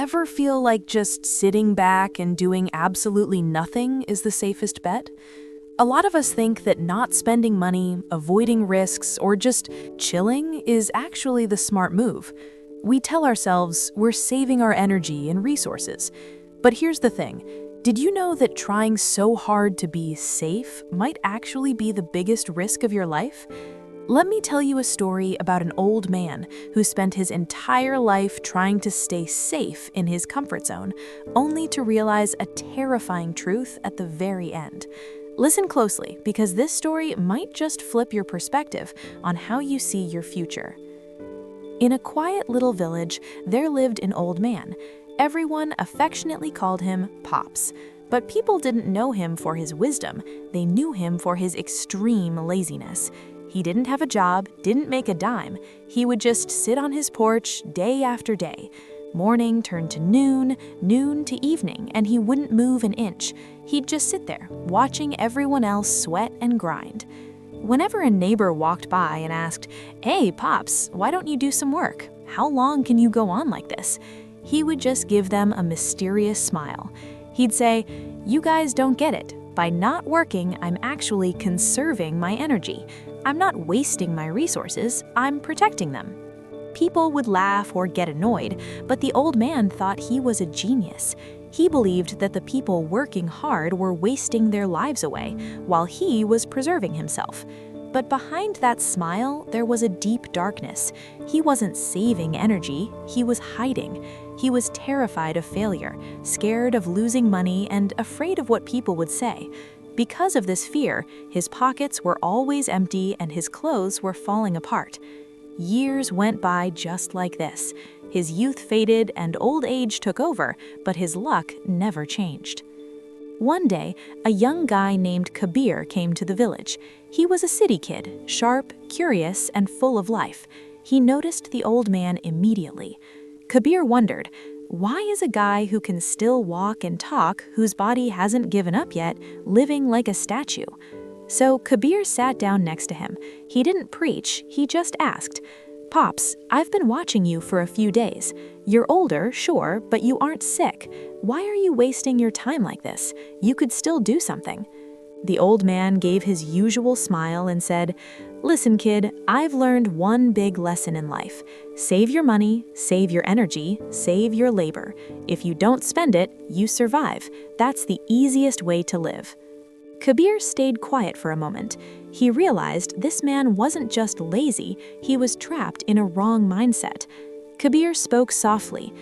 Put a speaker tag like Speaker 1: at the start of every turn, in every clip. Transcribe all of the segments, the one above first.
Speaker 1: Ever feel like just sitting back and doing absolutely nothing is the safest bet? A lot of us think that not spending money, avoiding risks, or just chilling is actually the smart move. We tell ourselves we're saving our energy and resources. But here's the thing. Did you know that trying so hard to be safe might actually be the biggest risk of your life? Let me tell you a story about an old man who spent his entire life trying to stay safe in his comfort zone, only to realize a terrifying truth at the very end. Listen closely, because this story might just flip your perspective on how you see your future. In a quiet little village, there lived an old man. Everyone affectionately called him Pops. But people didn't know him for his wisdom. They knew him for his extreme laziness. He didn't have a job, didn't make a dime. He would just sit on his porch day after day. Morning turned to noon, noon to evening, and he wouldn't move an inch. He'd just sit there, watching everyone else sweat and grind. Whenever a neighbor walked by and asked, "Hey, Pops, why don't you do some work? How long can you go on like this?" he would just give them a mysterious smile. He'd say, "You guys don't get it. By not working, I'm actually conserving my energy. I'm not wasting my resources, I'm protecting them." People would laugh or get annoyed, but the old man thought he was a genius. He believed that the people working hard were wasting their lives away, while he was preserving himself. But behind that smile, there was a deep darkness. He wasn't saving energy, he was hiding. He was terrified of failure, scared of losing money, and afraid of what people would say. Because of this fear, his pockets were always empty and his clothes were falling apart. Years went by just like this. His youth faded and old age took over, but his luck never changed. One day, a young guy named Kabir came to the village. He was a city kid, sharp, curious, and full of life. He noticed the old man immediately. Kabir wondered, why is a guy who can still walk and talk, whose body hasn't given up yet, living like a statue? So Kabir sat down next to him. He didn't preach, he just asked, "Pops, I've been watching you for a few days. You're older, sure, but you aren't sick. Why are you wasting your time like this? You could still do something." The old man gave his usual smile and said, "Listen, kid, I've learned one big lesson in life. Save your money, save your energy, save your labor. If you don't spend it, you survive. That's the easiest way to live." Kabir stayed quiet for a moment. He realized this man wasn't just lazy, he was trapped in a wrong mindset. Kabir spoke softly.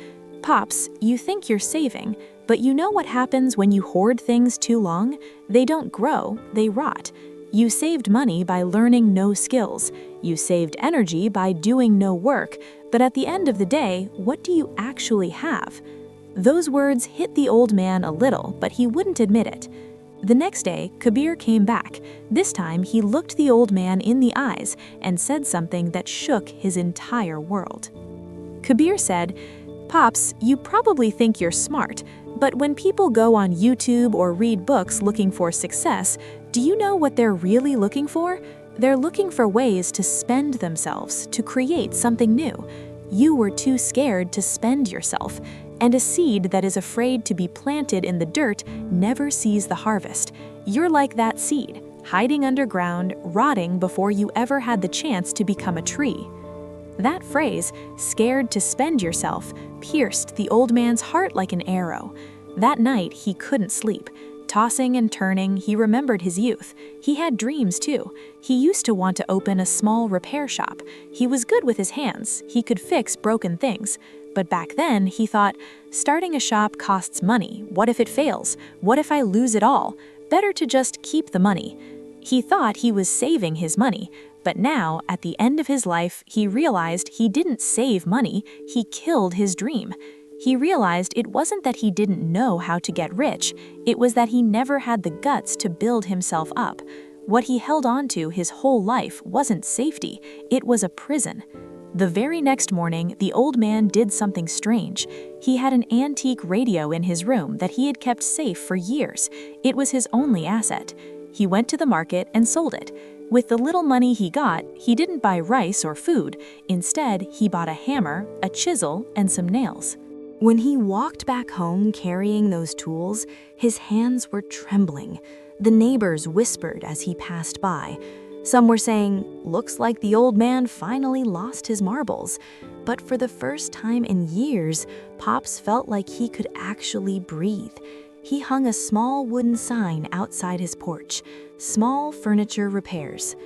Speaker 1: "Pops, you think you're saving, but you know what happens when you hoard things too long? They don't grow, they rot. You saved money by learning no skills. You saved energy by doing no work. But at the end of the day, what do you actually have?" Those words hit the old man a little, but he wouldn't admit it. The next day, Kabir came back. This time, he looked the old man in the eyes and said something that shook his entire world. Kabir said, "Pops, you probably think you're smart, but when people go on YouTube or read books looking for success, do you know what they're really looking for? They're looking for ways to spend themselves, to create something new. You were too scared to spend yourself, and a seed that is afraid to be planted in the dirt never sees the harvest. You're like that seed, hiding underground, rotting before you ever had the chance to become a tree." That phrase, "scared to spend yourself," pierced the old man's heart like an arrow. That night, he couldn't sleep. Tossing and turning, he remembered his youth. He had dreams too. He used to want to open a small repair shop. He was good with his hands. He could fix broken things. But back then, he thought, starting a shop costs money. What if it fails? What if I lose it all? Better to just keep the money. He thought he was saving his money. But now, at the end of his life, he realized he didn't save money, he killed his dream. He realized it wasn't that he didn't know how to get rich, it was that he never had the guts to build himself up. What he held on to his whole life wasn't safety, it was a prison. The very next morning, the old man did something strange. He had an antique radio in his room that he had kept safe for years. It was his only asset. He went to the market and sold it. With the little money he got, he didn't buy rice or food. Instead, he bought a hammer, a chisel, and some nails.
Speaker 2: When he walked back home carrying those tools, his hands were trembling. The neighbors whispered as he passed by. Some were saying, "Looks like the old man finally lost his marbles." But for the first time in years, Pops felt like he could actually breathe. He hung a small wooden sign outside his porch, "Small Furniture Repairs."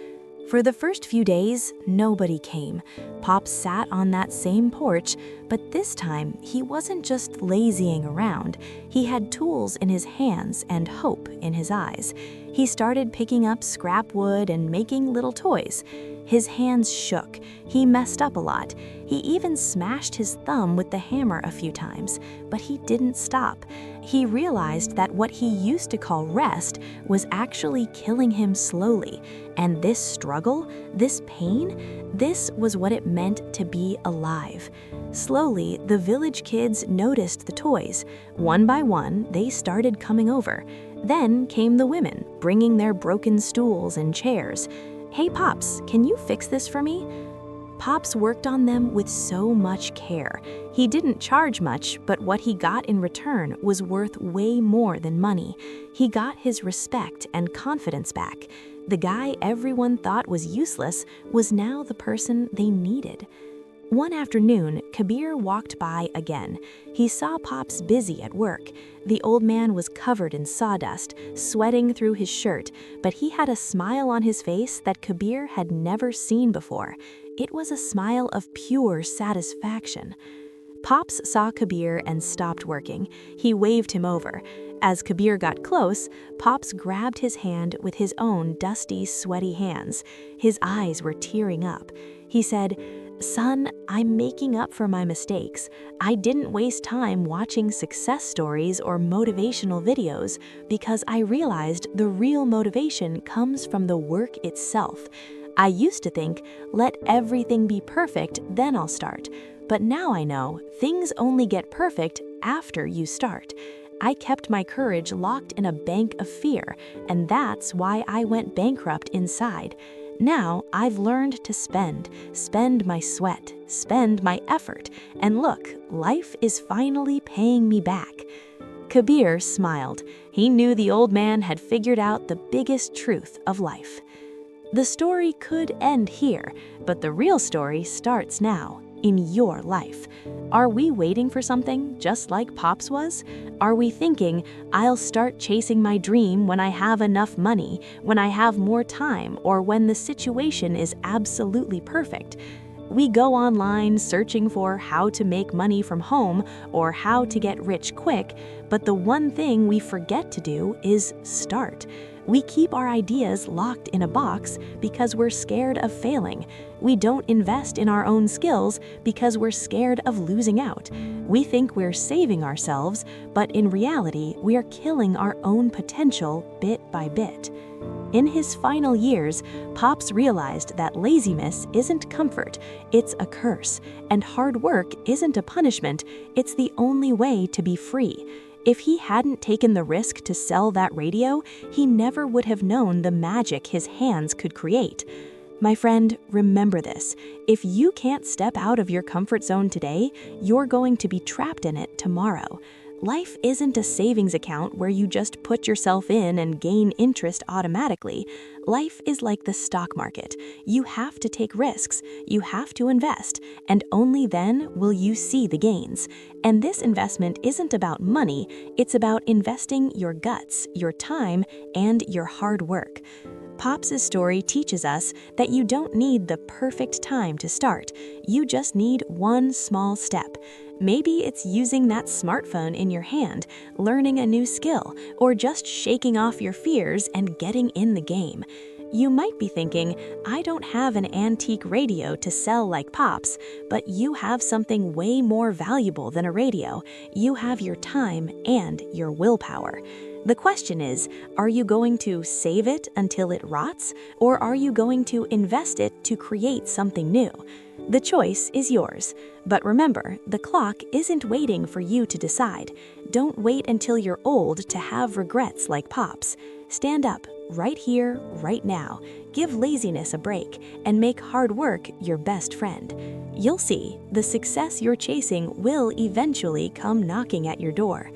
Speaker 2: For the first few days, nobody came. Pops sat on that same porch, but this time he wasn't just lazying around. He had tools in his hands and hope in his eyes. He started picking up scrap wood and making little toys. His hands shook. He messed up a lot. He even smashed his thumb with the hammer a few times, but he didn't stop. He realized that what he used to call rest was actually killing him slowly. And this struggle, this pain, this was what it meant to be alive. Slowly, the village kids noticed the toys. One by one, they started coming over. Then came the women, bringing their broken stools and chairs. "Hey Pops, can you fix this for me?" Pops worked on them with so much care. He didn't charge much, but what he got in return was worth way more than money. He got his respect and confidence back. The guy everyone thought was useless was now the person they needed. One afternoon, Kabir walked by again. He saw Pops busy at work. The old man was covered in sawdust, sweating through his shirt, but he had a smile on his face that Kabir had never seen before. It was a smile of pure satisfaction. Pops saw Kabir and stopped working. He waved him over. As Kabir got close, Pops grabbed his hand with his own dusty, sweaty hands. His eyes were tearing up. He said, "Son, I'm making up for my mistakes. I didn't waste time watching success stories or motivational videos because I realized the real motivation comes from the work itself. I used to think, let everything be perfect, then I'll start. But now I know things only get perfect after you start. I kept my courage locked in a bank of fear, and that's why I went bankrupt inside. Now I've learned to spend my sweat, spend my effort, and look, life is finally paying me back." Kabir smiled. He knew the old man had figured out the biggest truth of life. The story could end here, but the real story starts now, in your life. Are we waiting for something just like Pops was? Are we thinking, I'll start chasing my dream when I have enough money, when I have more time, or when the situation is absolutely perfect? We go online searching for how to make money from home or how to get rich quick, but the one thing we forget to do is start. We keep our ideas locked in a box because we're scared of failing. We don't invest in our own skills because we're scared of losing out. We think we're saving ourselves, but in reality, we are killing our own potential bit by bit. In his final years, Pops realized that laziness isn't comfort, it's a curse, and hard work isn't a punishment, it's the only way to be free. If he hadn't taken the risk to sell that radio, he never would have known the magic his hands could create. My friend, remember this. If you can't step out of your comfort zone today, you're going to be trapped in it tomorrow. Life isn't a savings account where you just put yourself in and gain interest automatically. Life is like the stock market. You have to take risks, you have to invest, and only then will you see the gains. And this investment isn't about money, it's about investing your guts, your time, and your hard work. Pops' story teaches us that you don't need the perfect time to start. You just need one small step. Maybe it's using that smartphone in your hand, learning a new skill, or just shaking off your fears and getting in the game. You might be thinking, I don't have an antique radio to sell like Pops, but you have something way more valuable than a radio. You have your time and your willpower. The question is, are you going to save it until it rots, or are you going to invest it to create something new? The choice is yours. But remember, the clock isn't waiting for you to decide. Don't wait until you're old to have regrets like Pops. Stand up, right here, right now. Give laziness a break and make hard work your best friend. You'll see, the success you're chasing will eventually come knocking at your door.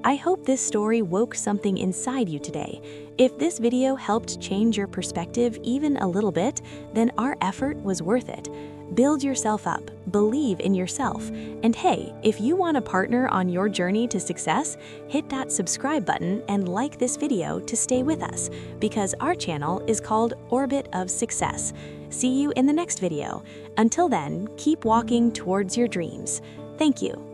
Speaker 2: I hope this story woke something inside you today. If this video helped change your perspective even a little bit, then our effort was worth it. Build yourself up, believe in yourself, and hey, if you want a partner on your journey to success, hit that subscribe button and like this video to stay with us, because our channel is called Orbit of Success. See you in the next video. Until then, keep walking towards your dreams. Thank you.